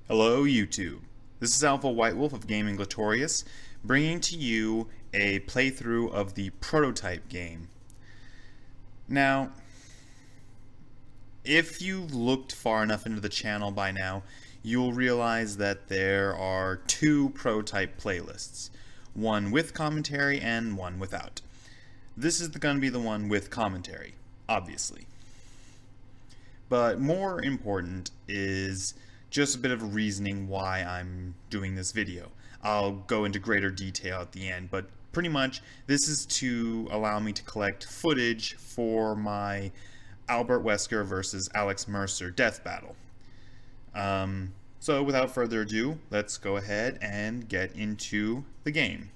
Hello YouTube, this is WhiteWolf of Gaming Glatorius, bringing to you a playthrough of the prototype game. Now, if you've looked far enough into the channel by now, you'll realize that there are two prototype playlists, one with commentary and one without. This is going to be the one with commentary, obviously. But more important is just a bit of reasoning why I'm doing this video. I'll go into greater detail at the end, but pretty much this is to allow me to collect footage for my Albert Wesker versus Alex Mercer death battle. So without further ado, let's go ahead and get into the game.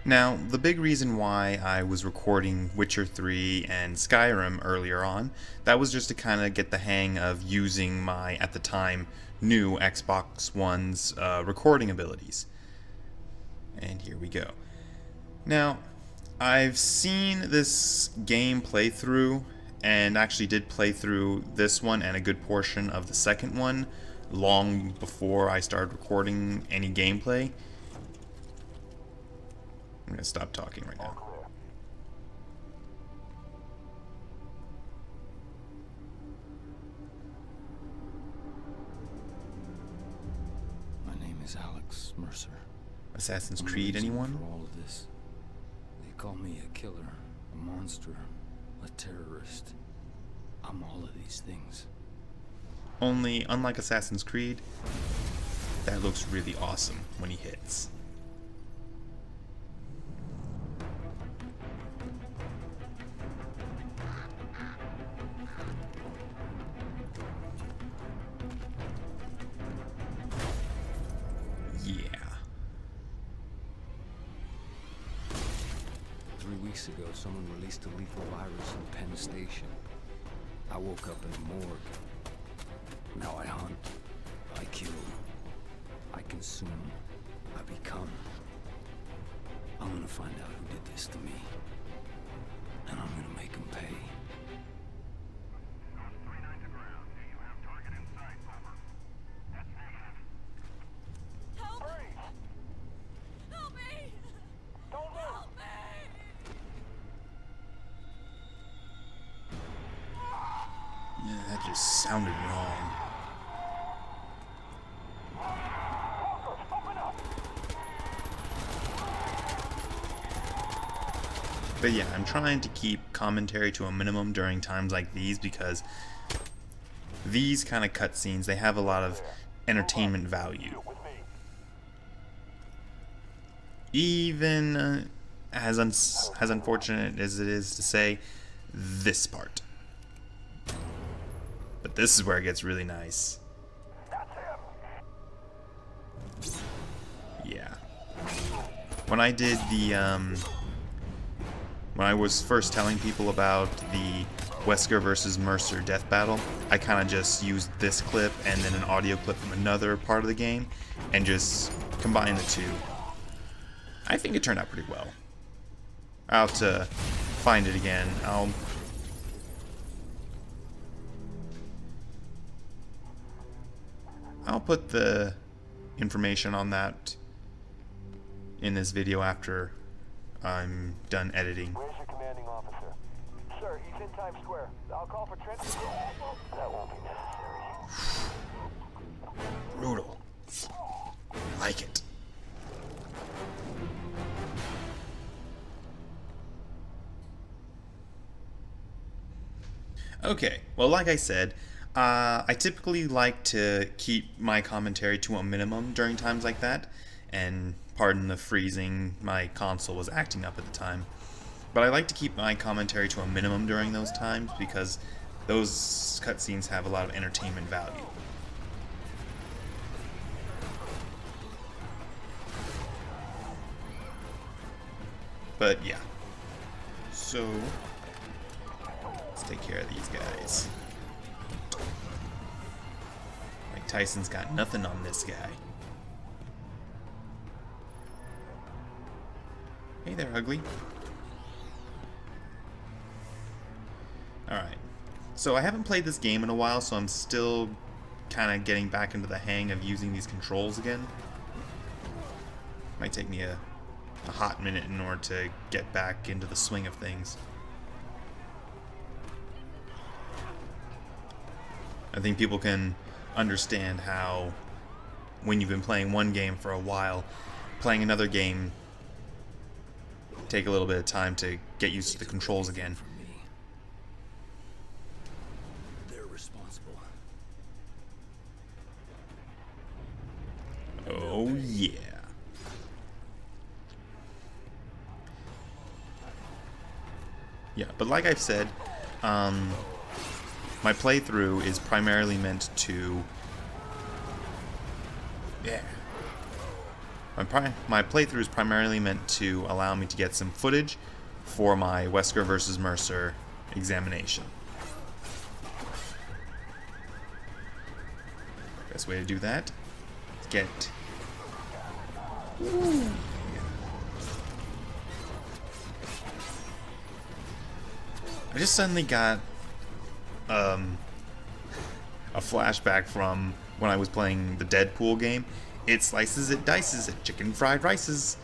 Now, the big reason why I was recording Witcher 3 and Skyrim earlier on, that was just to kind of get the hang of using my, at the time, new Xbox One's recording abilities. And here we go. Now, I've seen this game playthrough, and actually did play through this one and a good portion of the second one, long before I started recording any gameplay. I'm going to stop talking right now. My name is Alex Mercer. Assassin's Creed, anyone? For all of this. They call me a killer, a monster, a terrorist. I'm all of these things. Only, unlike Assassin's Creed, that looks really awesome when he hits. Yeah. 3 weeks ago, someone released a lethal virus in Penn Station. I woke up in a morgue. Now I hunt. I kill. I consume. I become. I'm gonna find out who did this to me. And I'm gonna make them pay. Yeah, that just sounded wrong. But yeah, I'm trying to keep commentary to a minimum during times like these because these kind of cutscenes, they have a lot of entertainment value. Even as unfortunate as it is to say, this part. But this is where it gets really nice. Yeah. When I did the, when I was first telling people about the Wesker versus Mercer death battle, I kind of just used this clip and then an audio clip from another part of the game and just combined the two. I think it turned out pretty well. I'll have to find it again. I'll put the information on that in this video after I'm done editing. Where's your commanding officer? Sir, he's in Times Square. I'll call for transport. That won't be necessary. Brutal. I like it. Okay, well, like I said, I typically like to keep my commentary to a minimum during times like that, and pardon the freezing, my console was acting up at the time. But I like to keep my commentary to a minimum during those times because those cutscenes have a lot of entertainment value. But yeah, so let's take care of these guys. Mike Tyson's got nothing on this guy. Hey there, ugly. Alright, So I haven't played this game in a while, so I'm still kind of getting back into the hang of using these controls again. Might take me a hot minute in order to get back into the swing of things. I think people can understand how, when you've been playing one game for a while, playing another game take a little bit of time to get used to the controls again. They're responsible. Oh yeah. Yeah, but like I've said, my playthrough is primarily meant to... Yeah. My playthrough is primarily meant to allow me to get some footage for my Wesker versus Mercer examination. Best way to do that is get... Ooh. I just suddenly got a flashback from when I was playing the Deadpool game. It slices, it dices, it chicken fried rices.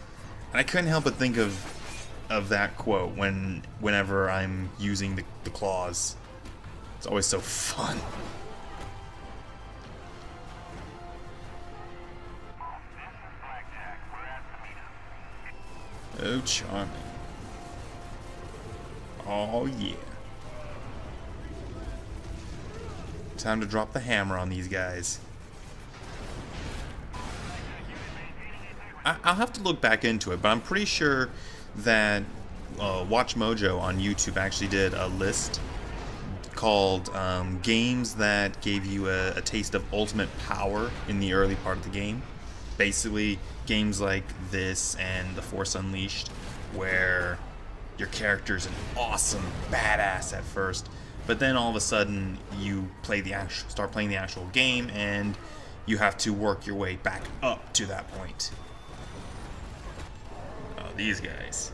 And I couldn't help but think of that quote whenever I'm using the claws. It's always so fun. Oh, charming. Oh, yeah. Time to drop the hammer on these guys. I'll have to look back into it, but I'm pretty sure that Watch Mojo on YouTube actually did a list called games that gave you a taste of ultimate power in the early part of the game. Basically, games like this and The Force Unleashed, where your character's an awesome badass at first, but then all of a sudden you start playing the actual game, and you have to work your way back up to that point. Oh, these guys.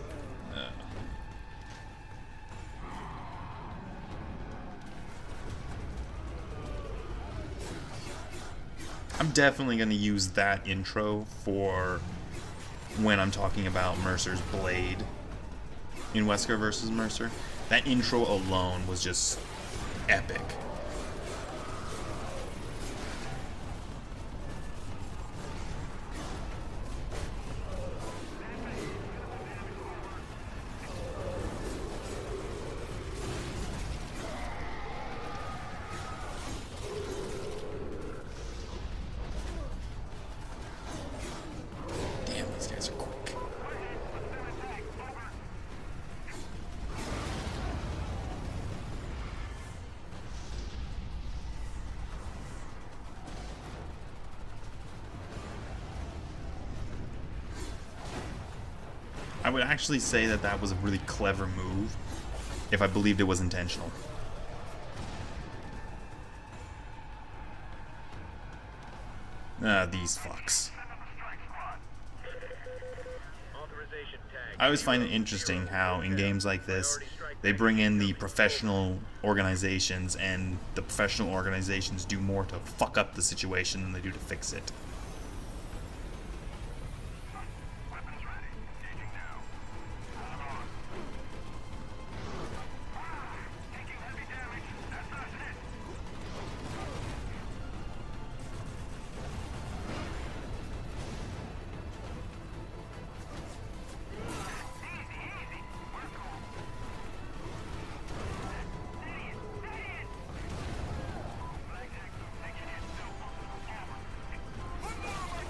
I'm definitely going to use that intro for when I'm talking about Mercer's blade in Wesker vs. Mercer. That intro alone was just epic. Damn, these guys are quick. I would actually say that that was a really clever move if I believed it was intentional. These fucks. I always find it interesting how in games like this they bring in the professional organizations, and the professional organizations do more to fuck up the situation than they do to fix it.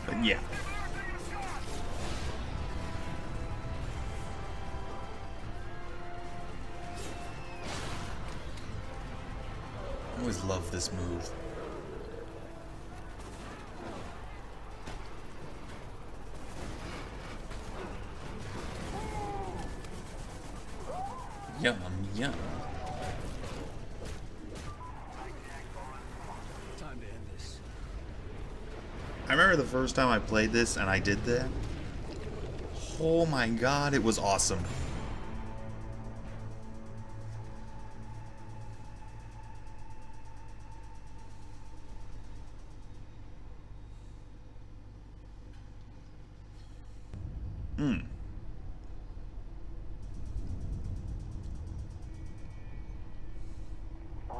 But yeah. I always love this move. Yum, yum. Time to end this. I remember the first time I played this and I did that. Oh my god, it was awesome. We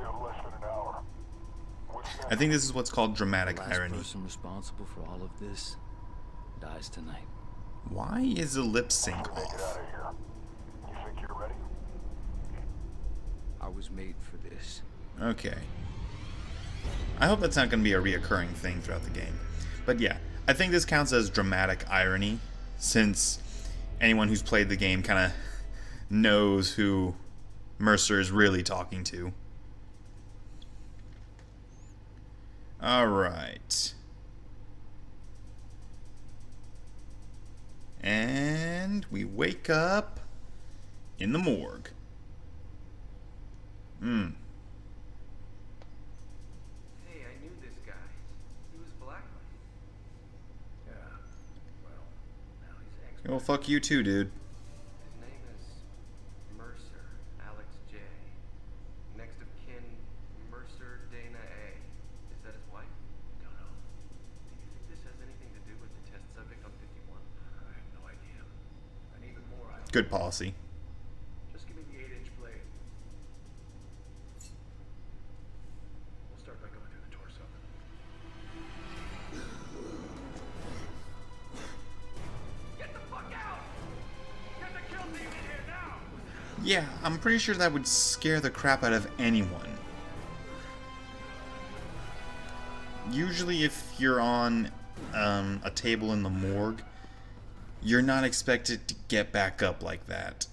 have less than an hour. What's next? I think this is what's called dramatic The last irony. person responsible for all of this dies tonight. Why is the lip sync Make it off? out of here. You think you're ready? I was made for this. Okay. I hope that's not going to be a reoccurring thing throughout the game. But yeah, I think this counts as dramatic irony, since anyone who's played the game kind of knows who Mercer is really talking to. Alright. And we wake up in the morgue. Hey, I knew this guy. He was blackmailed. Yeah. Well, now he's ex. Well, fuck you too, dude. His name is Mercer, Alex J. Next of kin, Mercer Dana A. Is that his wife? Don't know. Do you think this has anything to do with the test subject on 51? I have no idea. And even more, I don't. Good policy. Just give me the 8-inch blade. We'll start by going through the torso. Get the fuck out! Get the kill team in here now! Yeah, I'm pretty sure that would scare the crap out of anyone. Usually if you're on a table in the morgue, you're not expected to get back up like that.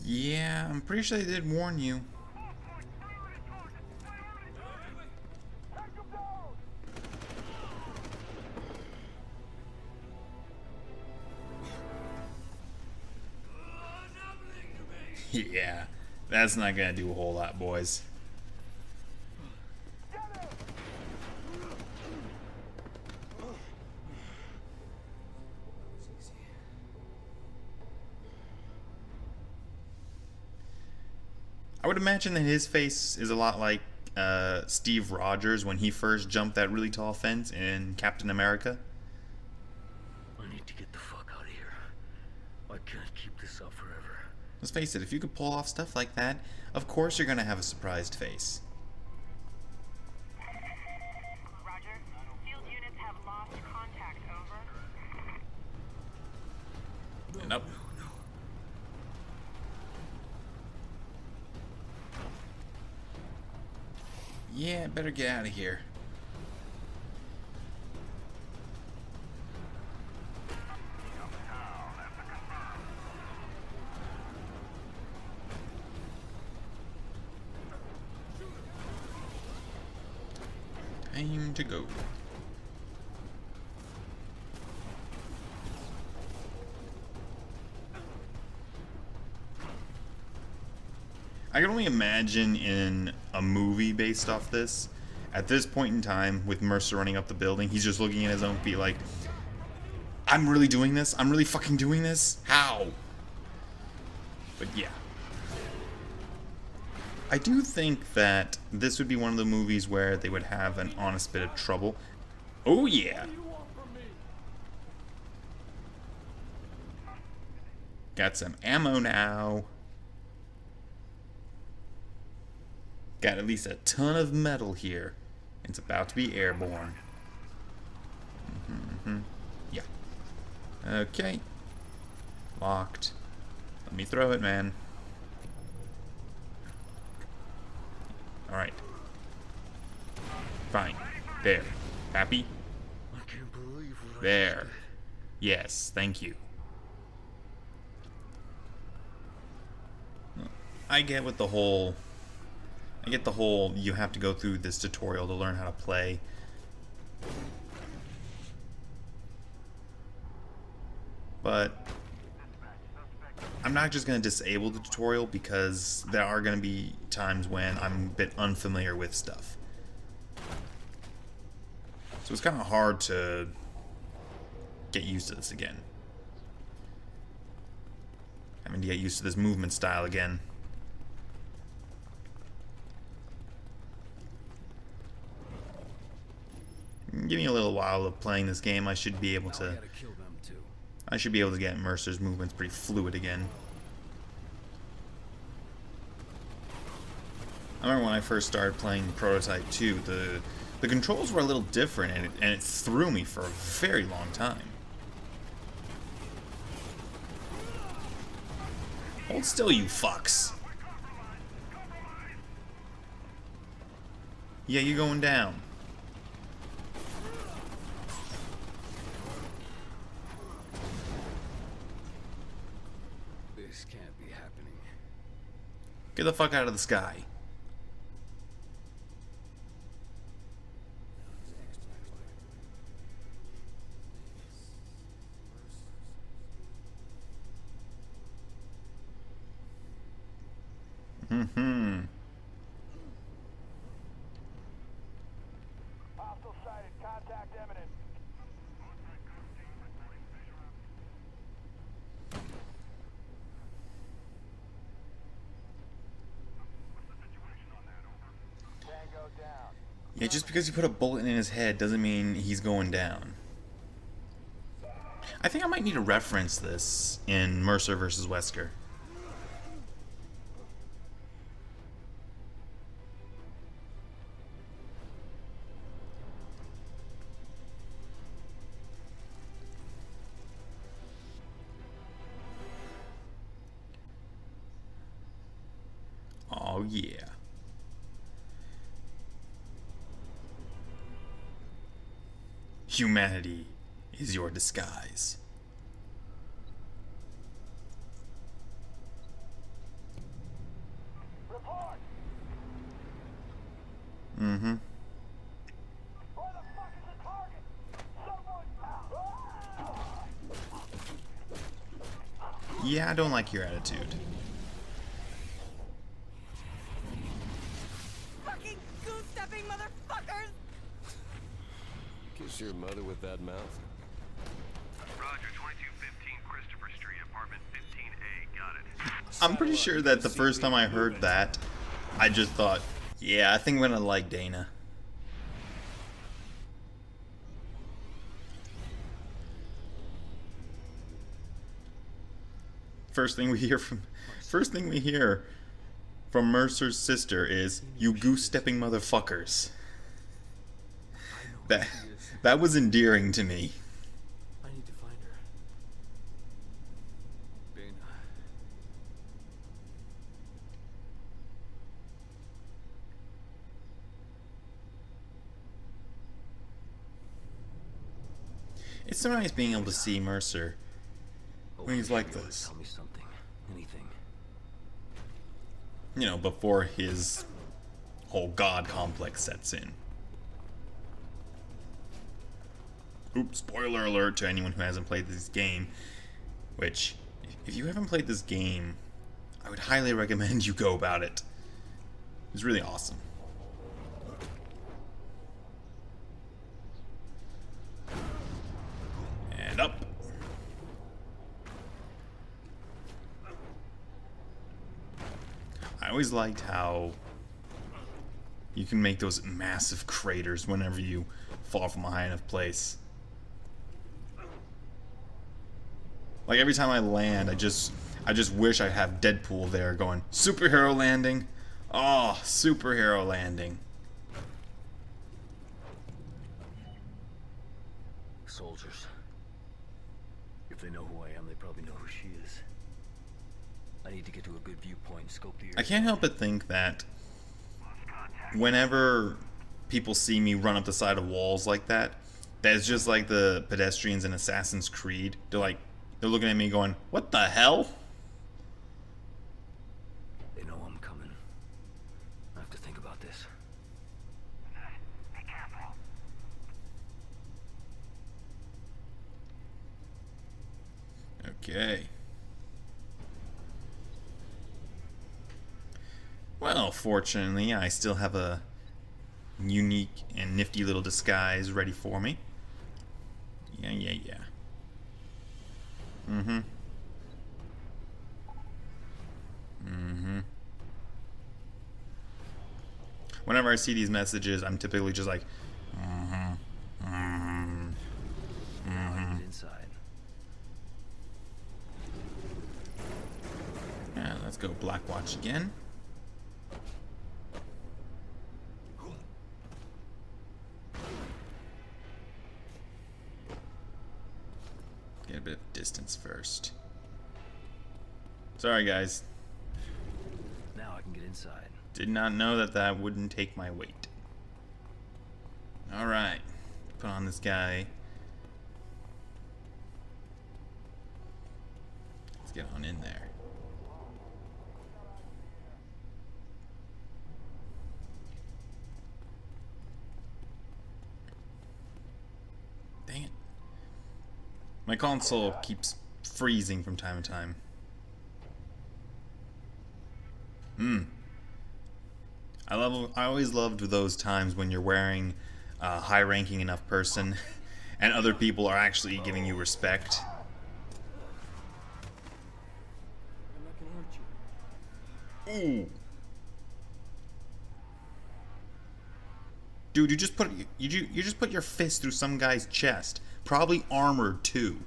Yeah, I'm pretty sure they did warn you. Yeah, that's not gonna do a whole lot, boys. I would imagine that his face is a lot like Steve Rogers when he first jumped that really tall fence in Captain America. I need to get the fuck out of here. I can't keep this up forever. Let's face it, if you could pull off stuff like that, of course you're gonna have a surprised face. Roger. Field units have lost contact. Over. Nope. Yeah, better get out of here. Time to go. I can only imagine in a movie based off this, at this point in time, with Mercer running up the building, he's just looking at his own feet like, I'm really doing this? I'm really fucking doing this? How? But yeah. I do think that this would be one of the movies where they would have an honest bit of trouble. Oh yeah! Got some ammo now. Got at least a ton of metal here. It's about to be airborne. Yeah. Okay. Locked. Let me throw it, man. Alright. Fine. There. Happy? I can't believe what There. Yes, thank you. I get what the whole... I get the whole you have to go through this tutorial to learn how to play. But I'm not just going to disable the tutorial because there are going to be times when I'm a bit unfamiliar with stuff. So it's kind of hard to get used to this again. Having to get used to this movement style again. Give me a little while of playing this game. I should be able to. I should be able to get Mercer's movements pretty fluid again. I remember when I first started playing Prototype 2, the controls were a little different, and it threw me for a very long time. Hold still, you fucks. Yeah, you're going down. This can't be happening. Get the fuck out of the sky. Hostile sighted. Contact imminent. Tango down. Yeah, just because you put a bullet in his head doesn't mean he's going down. I think I might need to reference this in Mercer versus Wesker. Oh yeah. Humanity is your disguise. Report. Mm-hmm. Where the fuck is the target? Someone. Yeah, I don't like your attitude. Fucking goose-stepping motherfuckers! Kiss your mother with that mouth? Roger, 2215 Christopher Street, apartment 15A. Got it. I'm pretty sure that the first time I heard that, I just thought, yeah, I think I'm gonna like Dana. First thing we hear from Mercer's sister is, "You goose-stepping motherfuckers." That was endearing to me. I need to find her. Dana. It's so nice being able to see Mercer when he's like this. Tell me something. Anything. You know, before his whole god complex sets in. Oops, spoiler alert to anyone who hasn't played this game. Which, if you haven't played this game, I would highly recommend you go about it. It's really awesome. And up. I always liked how you can make those massive craters whenever you fall from a high enough place. Like every time I land, I just wish I have Deadpool there going, superhero landing. Oh, superhero landing. Soldiers. If they know who I am, they probably know who she is. I need to get to a good viewpoint, scope the area. I can't help but think that whenever people see me run up the side of walls like that, that's just like the pedestrians in Assassin's Creed. They're looking at me going, what the hell? They know Okay. Well, fortunately, I still have a unique and nifty little disguise ready for me. Yeah. Mm-hmm. Whenever I see these messages, I'm typically just like, Inside. Yeah, let's go Blackwatch again. Get a bit of distance first. Sorry, guys. Now I can get inside. Did not know that that wouldn't take my weight. Alright. Put on this guy. Let's get on in there. Dang it. My console keeps freezing from time to time. I always loved those times when you're wearing a high-ranking enough person and other people are actually giving you respect. I'm not gonna hurt you. Ooh. Dude, you just put your fist through some guy's chest, probably armored too.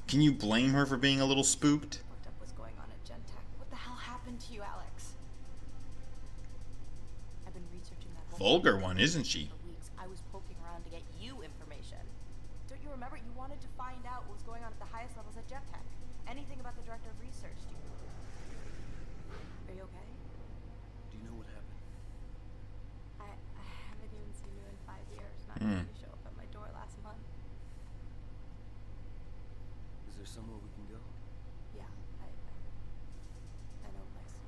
Can you blame her for being a little spooked? Looked up what's going on at Gentech. What the hell happened to you, Alex? I've been researching that whole Vulgar one, isn't she? for weeks. I was poking around to get you information. Don't you remember? You wanted to find out what was going on at the highest levels at Gentech. Anything about the director of research. Are you okay? Do you know what happened? I haven't even seen you in 5 years. Not even you show up at my door last month. Is there somewhere we can go? Yeah, I know a place. So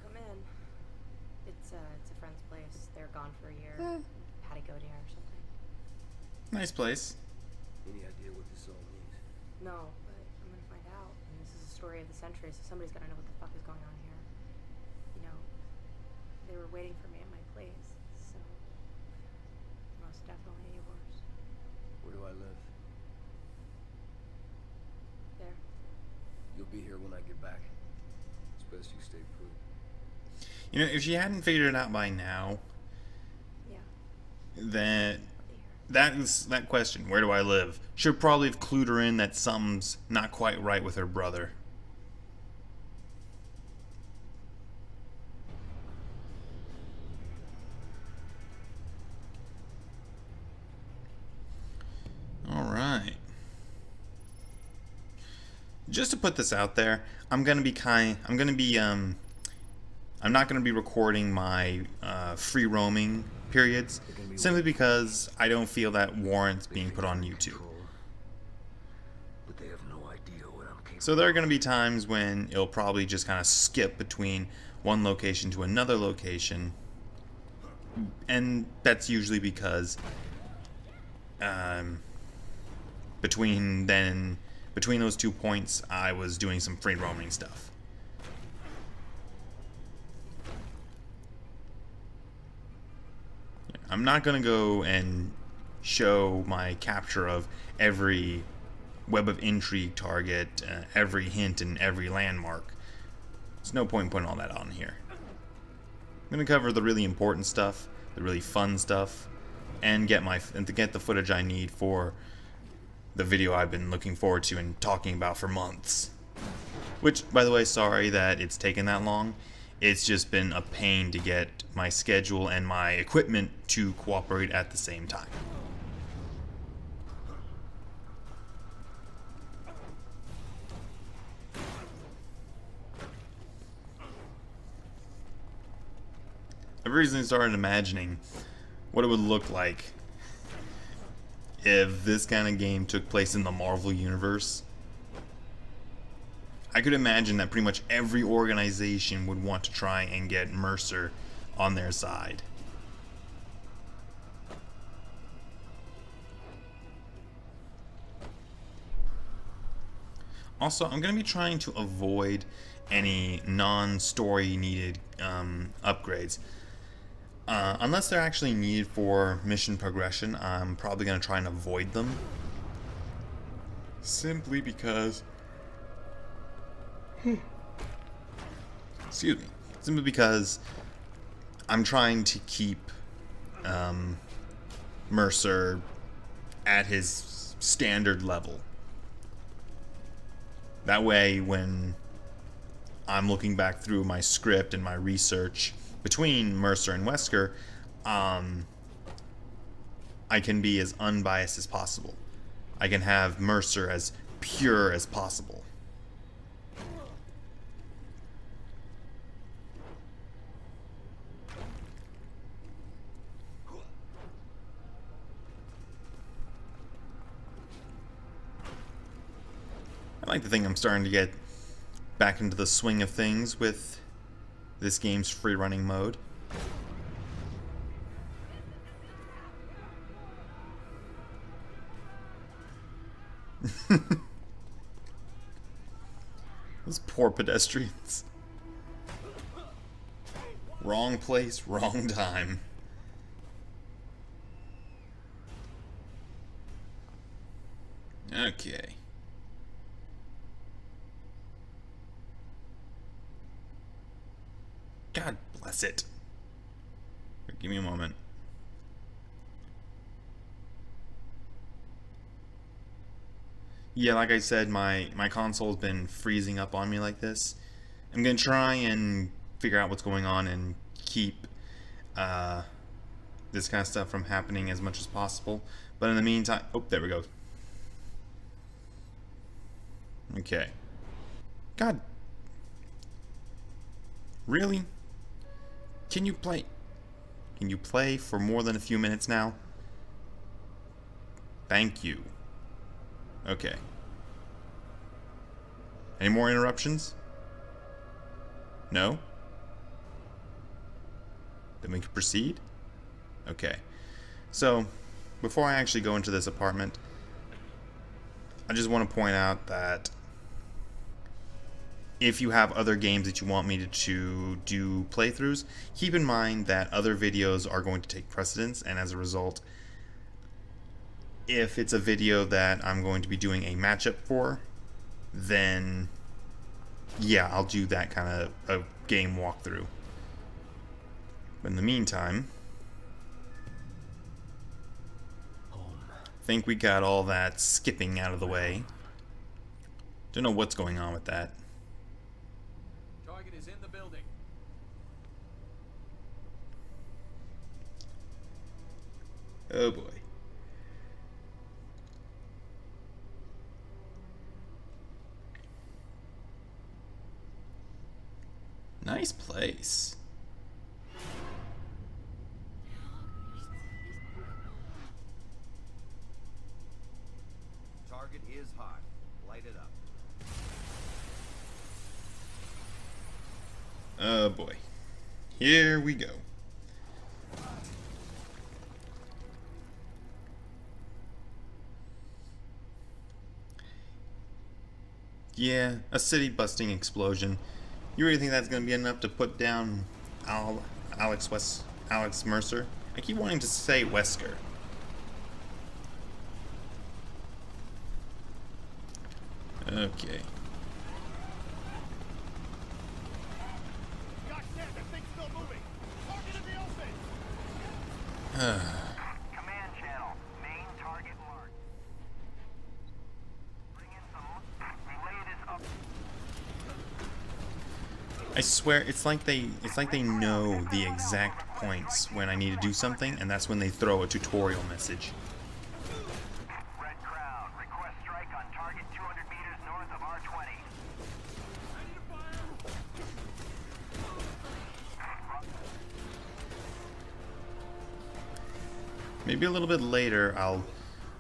come in. It's a friend's place. They're gone for a year. Had to go there or something. Nice place. Any idea what this all means? No, but I'm gonna find out. And this is a story of the century, so somebody's gotta know what the fuck is going on here. You know, they were waiting for me at my place, so most definitely yours. Where do I live? There. You'll be here when I get back. It's best you stay put. You know, if she hadn't figured it out by now, Yeah, then I'll be here. that question, where do I live, should probably have clued her in that something's not quite right with her brother. Alright. Just to put this out there, I'm not gonna be recording my free roaming periods simply because I don't feel that warrants being put on YouTube. But they have no idea what I'm capable. So there are gonna be times when it'll probably just kind of skip between one location to another location, and that's usually because between those 2 points I was doing some free roaming stuff. I'm not going to go and show my capture of every web of intrigue target, every hint and every landmark. There's no point in putting all that on here. I'm going to cover the really important stuff, the really fun stuff, and get the footage I need for the video I've been looking forward to and talking about for months. Which, by the way, sorry that it's taken that long. It's just been a pain to get my schedule and my equipment to cooperate at the same time. I've recently started imagining what it would look like if this kind of game took place in the Marvel Universe. I could imagine that pretty much every organization would want to try and get Mercer on their side. Also, I'm going to be trying to avoid any non-story needed upgrades. Unless they're actually needed for mission progression, I'm probably going to try and avoid them. Simply because... Excuse me. Simply because I'm trying to keep Mercer at his standard level. That way, when I'm looking back through my script and my research between Mercer and Wesker, I can be as unbiased as possible. I can have Mercer as pure as possible. I like to think I'm starting to get back into the swing of things with this game's free running mode. Those poor pedestrians. Wrong place, wrong time. Okay. God bless it. Give me a moment. Yeah, like I said, my console's been freezing up on me like this. I'm gonna try and figure out what's going on and keep this kind of stuff from happening as much as possible. But in the meantime, oh, there we go. Okay. God. Really? Can you play? Can you play for more than a few minutes now? Thank you. Okay. Any more interruptions? No? Then we can proceed? Okay. So, before I actually go into this apartment, I just want to point out that if you have other games that you want me to do playthroughs, keep in mind that other videos are going to take precedence, and as a result, if it's a video that I'm going to be doing a matchup for, then yeah, I'll do that kind of a game walkthrough. But in the meantime, I think we got all that skipping out of the way. Don't know what's going on with that. Target is in the building. Oh boy. Nice place. Target is hot. Light it up. Oh boy. Here we go. Yeah, a city busting explosion. You really think that's going to be enough to put down Alex Mercer? I keep wanting to say Wesker. Okay. Command channel. Main target marked. Bring in some. Relay this up. I swear, it's like they know the exact points when I need to do something, and that's when they throw a tutorial message. Red Crown. Request strike on target 200 meters north of R20. Maybe a little bit later I'll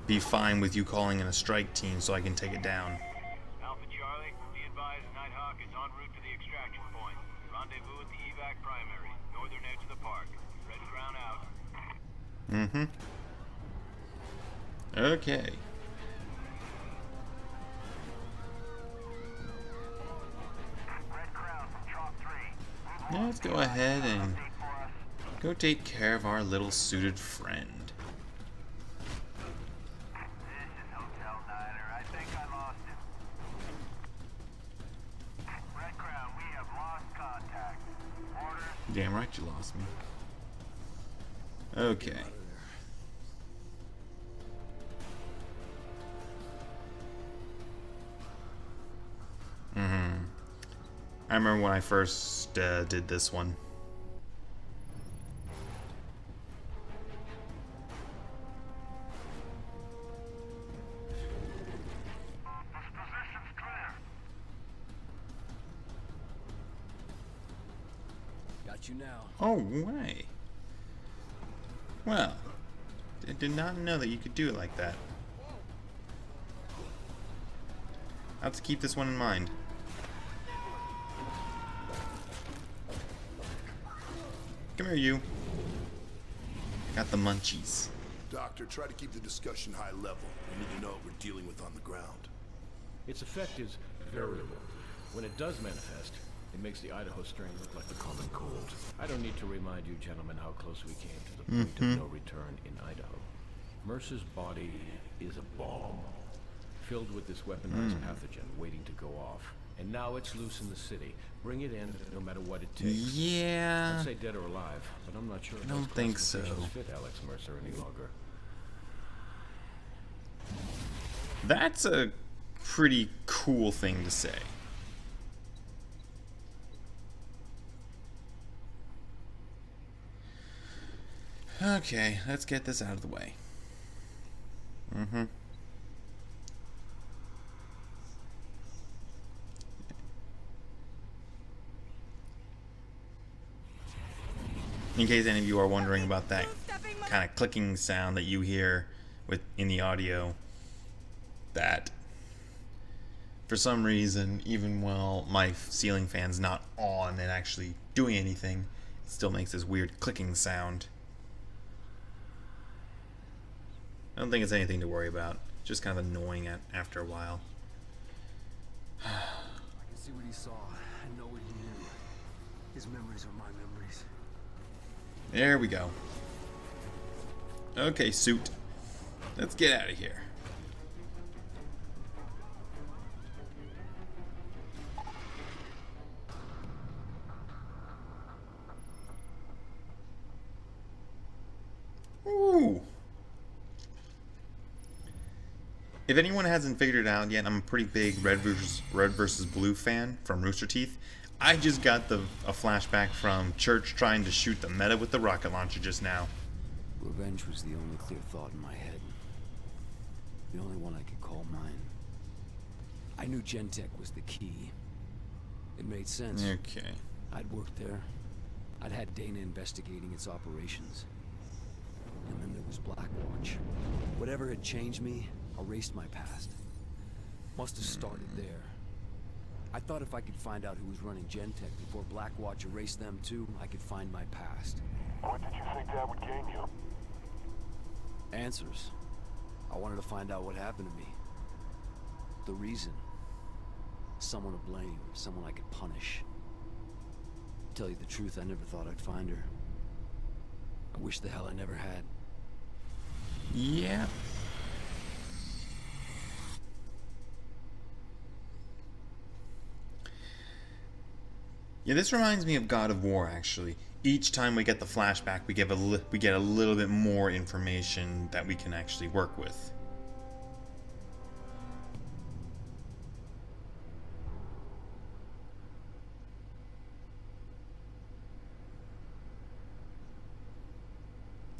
be fine with you calling in a strike team so I can take it down. Alpha Charlie, be advised, Night Rendezvous at the evac primary, northern edge of the park. Red Crown out. Okay. Red Crown from Chalk 3. Now let's go ahead and go take care of our little suited friend. This is Hotel Niner. I think I lost him. Red Crown, we have lost contact. Orders. Damn right you lost me. Okay. I remember when I first did this one. This position's clear. Got you now. Oh, way. Well, I did not know that you could do it like that. I'll have to keep this one in mind. Come here, you. Got the munchies. Doctor, try to keep the discussion high level. We need to know what we're dealing with on the ground. Its effect is variable. When it does manifest, it makes the Idaho strain look like the common cold. I don't need to remind you, gentlemen, how close we came to the point of no return in Idaho. Mercer's body is a bomb, filled with this weaponized pathogen waiting to go off. And now it's loose in the city. Bring it in, no matter what it takes. Yeah. I'd say dead or alive, but I'm not sure if I don't those think so. classifications fit Alex Mercer any longer. That's a pretty cool thing to say. Okay, let's get this out of the way. In case any of you are wondering about that kind of clicking sound that you hear in the audio, that for some reason, even while my ceiling fan's not on and actually doing anything, it still makes this weird clicking sound. I don't think it's anything to worry about. Just kind of annoying after a while. I can see what he saw. I know what he knew. His memories are my memories. There we go. Okay, suit. Let's get out of here. Ooh. If anyone hasn't figured it out yet, I'm a pretty big red versus blue fan from Rooster Teeth. I just got a flashback from Church trying to shoot the meta with the rocket launcher just now. Revenge was the only clear thought in my head. The only one I could call mine. I knew Gentech was the key. It made sense. Okay. I'd worked there. I'd had Dana investigating its operations. And then there was Blackwatch. Whatever had changed me erased my past. Must have started there. I thought if I could find out who was running Gentech before Blackwatch erased them too, I could find my past. What did you think that would gain you? Answers. I wanted to find out what happened to me. The reason. Someone to blame, someone I could punish. To tell you the truth, I never thought I'd find her. I wish the hell I never had. Yeah. Yeah, this reminds me of God of War, actually. Each time we get the flashback, we get a little bit more information that we can actually work with.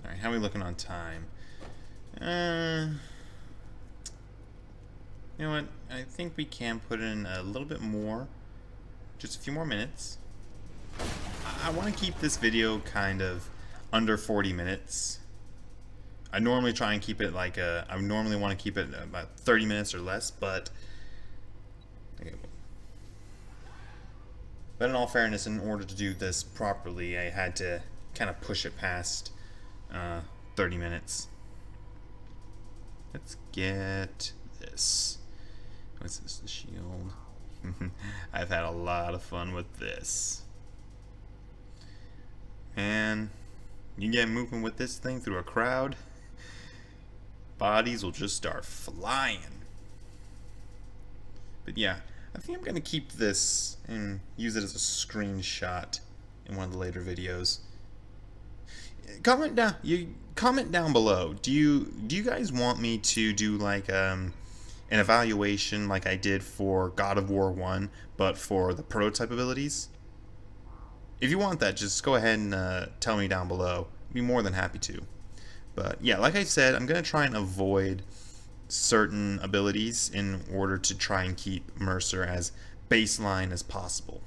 Alright, how are we looking on time? You know what? I think we can put in a little bit more. Just a few more minutes. I want to keep this video kind of under 40 minutes. I normally try and keep it like I normally want to keep it about 30 minutes or less, but okay. But in all fairness, in order to do this properly, I had to kind of push it past 30 minutes. Let's get this. What's this? The shield. I've had a lot of fun with this. And you get moving with this thing through a crowd, bodies will just start flying. But yeah, I think I'm gonna keep this and use it as a screenshot in one of the later videos. Comment down below. Do you guys want me to do like an evaluation like I did for God of War 1, but for the prototype abilities? If you want that, just go ahead and tell me down below. I'd be more than happy to. But yeah, like I said, I'm gonna try and avoid certain abilities in order to try and keep Mercer as baseline as possible.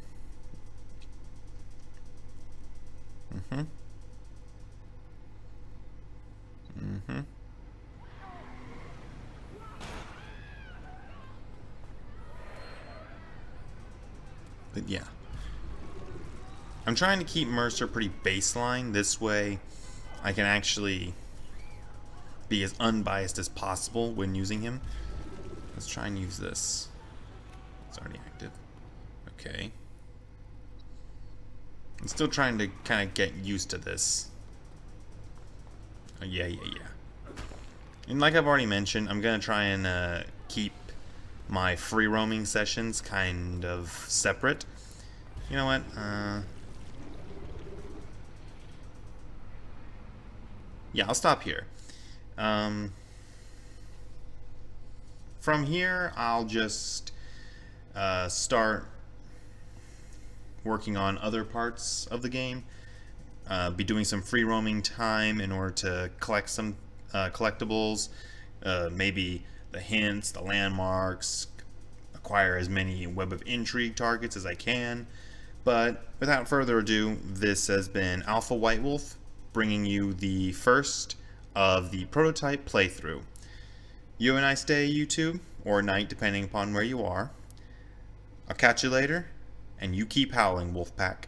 But yeah, I'm trying to keep Mercer pretty baseline. This way I can actually be as unbiased as possible when using him. Let's try and use this. It's already active. Okay. I'm still trying to kind of get used to this. Oh, yeah. And like I've already mentioned, I'm going to try and keep my free roaming sessions kind of separate. You know what? Yeah, I'll stop here. From here, I'll just start working on other parts of the game. Be doing some free roaming time in order to collect some collectibles, maybe the hints, the landmarks, acquire as many Web of Intrigue targets as I can. But without further ado, this has been Alpha WhiteWolf, bringing you the first of the prototype playthrough. You have a nice day, YouTube, or night, depending upon where you are. I'll catch you later, and you keep howling, Wolfpack.